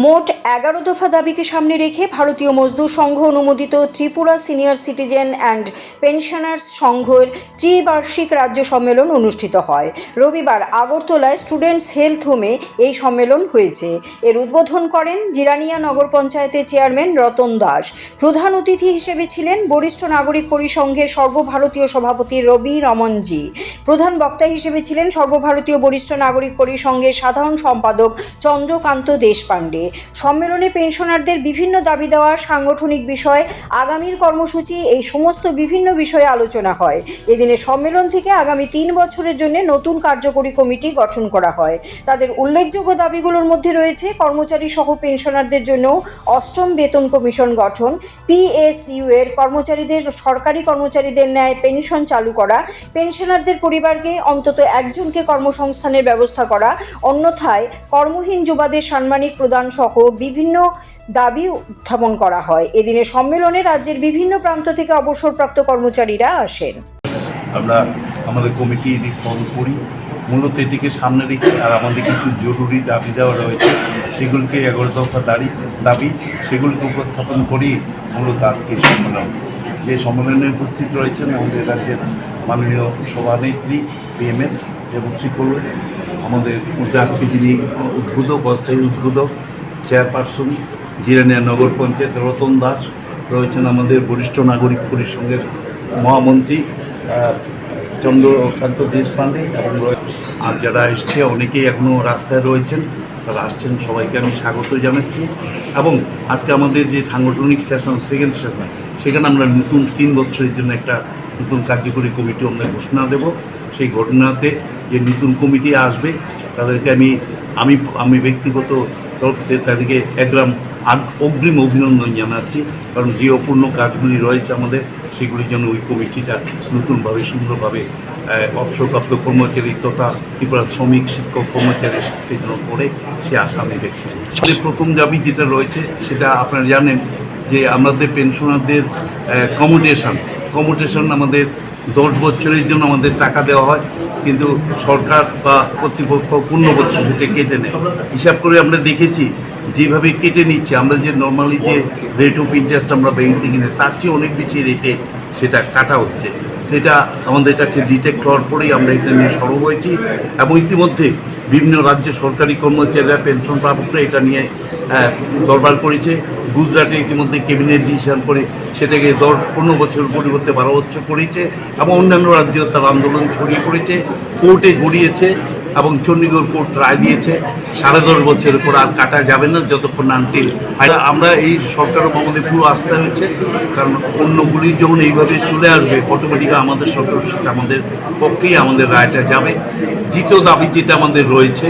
মোট 11 দফা দাবিকে সামনে রেখে ভারতীয় মজদুর সংঘ অনুমোদিত Tripura senior citizen and pensioners সংঘের ত্রিবার্ষিক রাজ্য সম্মেলন অনুষ্ঠিত হয়। রবিবার আগরতলায় স্টুডেন্টস হেলথ হোমে এই সম্মেলন হয়েছে। এর উদ্বোধন করেন জিরানিয়া নগর পঞ্চায়েতের চেয়ারম্যান রতন দাস। প্রধান অতিথি হিসেবে ছিলেন বরিষ্ঠ নাগরিক পরিসংঘের সর্বভারতীয় সভাপতি রবি রমনজি। প্রধান বক্তা হিসেবে ছিলেন সর্বভারতীয় বরিষ্ঠ নাগরিক পরিসংঘের সাধারণ সম্পাদক চন্দ্রকান্ত দেশপাণ্ডে। সম্মেলনে পেনশনারদের বিভিন্ন দাবি দেওয়া, সাংগঠনিক বিষয়, আগামীর কর্মসূচি, এই সমস্ত বিভিন্ন বিষয়ে আলোচনা হয়। এদিনে সম্মেলন থেকে আগামী 3 বছরের জন্য নতুন কার্যকরী কমিটি গঠন করা হয়। তাদের উল্লেখযোগ্য দাবিগুলোর মধ্যে রয়েছে কর্মচারী সহ পেনশনারদের জন্য 8ম বেতন কমিশন গঠন, PSU এর কর্মচারীদের সরকারি কর্মচারীদের ন্যায় পেনশন চালু করা, পেনশনারদের পরিবারকে অন্তত একজনকে কর্মসংস্থানের ব্যবস্থা করা, অন্যথায় কর্মহীন যুবাদের সাম্মানিক প্রদান সহ বিভিন্ন দাবি উত্থাপন করা হয়। এদিনে সম্মেলনে রাজ্যের বিভিন্ন প্রান্ত থেকে অবসরপ্রাপ্ত কর্মচারীরা আসেন। আমরা আমাদের কমিটি রিফর্ম করি মূলত এটিকে সামনে রেখে, আর আমাদের কিছু জরুরি দাবি দেওয়া রয়েছে, সেগুলিকে 11 দফা দাবি সেগুলিকে উপস্থাপন করি মূলত আজকে সম্মেলন। যে সম্মেলনে উপস্থিত রয়েছেন আমাদের রাজ্যের মাননীয় সভানেত্রী PMS দেবশ্রী কল্লু, আমাদের মধ্যে আজকে যিনি অস্থায়ী উদ্বোধক চেয়ারপারসন জিরানিয়া নগর পঞ্চায়েত রতন দাস রয়েছেন, আমাদের বরিষ্ঠ নাগরিক পরিসংঘের মহামন্ত্রী চন্দ্রকান্ত দেশপাণ্ডে, এবং আর যারা এসছে অনেকেই এখনও রাস্তায় রয়েছেন, তারা আসছেন, সবাইকে আমি স্বাগত জানাচ্ছি। এবং আজকে আমাদের যে সাংগঠনিক সেশন, সেকেন্ড সেশন, সেখানে আমরা নতুন 3 বছরের জন্য একটা নতুন কার্যকরী কমিটি আমরা ঘোষণা দেব। সেই ঘটনাতে যে নতুন কমিটি আসবে তাদেরকে আমি ব্যক্তিগত তরফ থেকে তাদেরকে একদম অগ্রিম অভিনন্দন জানাচ্ছি, কারণ যে অপূর্ণ কাজগুলি রয়েছে আমাদের, সেগুলির জন্য ওই কমিটিটা নতুনভাবে সুন্দরভাবে অবসরপ্রাপ্ত কর্মচারী তথা ত্রিপুরা শ্রমিক শিক্ষক কর্মচারীর সাথে করে সে আশা আমি ব্যক্ত করছি। প্রথম দাবি যেটা রয়েছে সেটা আপনারা জানেন যে আমাদের পেনশনারদের কমিউটেশন আমাদের 10 বছরের জন্য আমাদের টাকা দেওয়া হয়, কিন্তু সরকার বা কর্তৃপক্ষ 15 বছর সেটা কেটে নেয়। হিসাব করে আমরা দেখেছি যেভাবে কেটে নিচ্ছে, আমরা যে নর্মালি যে রেট অফ ইন্টারেস্ট আমরা ব্যাংক থেকে নিই তার চেয়ে অনেক বেশি রেটে সেটা কাটা হচ্ছে। এটা আমাদের কাছে ডিটেক্ট হওয়ার পরেই আমরা এটা নিয়ে সরব হয়েছি, এবং ইতিমধ্যে বিভিন্ন রাজ্যে সরকারি কর্মচারীরা পেনশন প্রাপকরা এটা নিয়ে দরবার করেছে। গুজরাটে ইতিমধ্যে ক্যাবিনেট ডিসিশন করে সেটাকে 15 বছরের পরিবর্তে 12 বছর করেছে, এবং অন্যান্য রাজ্যেও তার আন্দোলন ছড়িয়ে পড়েছে, কোর্টে গড়িয়েছে, এবং চণ্ডীগড় কোর্ট রায় দিয়েছে 10.5 বছরের পর আর কাটা যাবে না যতক্ষণ আনটিল। আমরা এই সরকারও আমাদের পুরো আস্থা হয়েছে, কারণ অন্যগুলি যখন এইভাবে চলে আসবে অটোমেটিক্যালি আমাদের সরকার সেটা আমাদের পক্ষেই আমাদের রায়টা যাবে। দ্বিতীয় দাবি যেটা আমাদের রয়েছে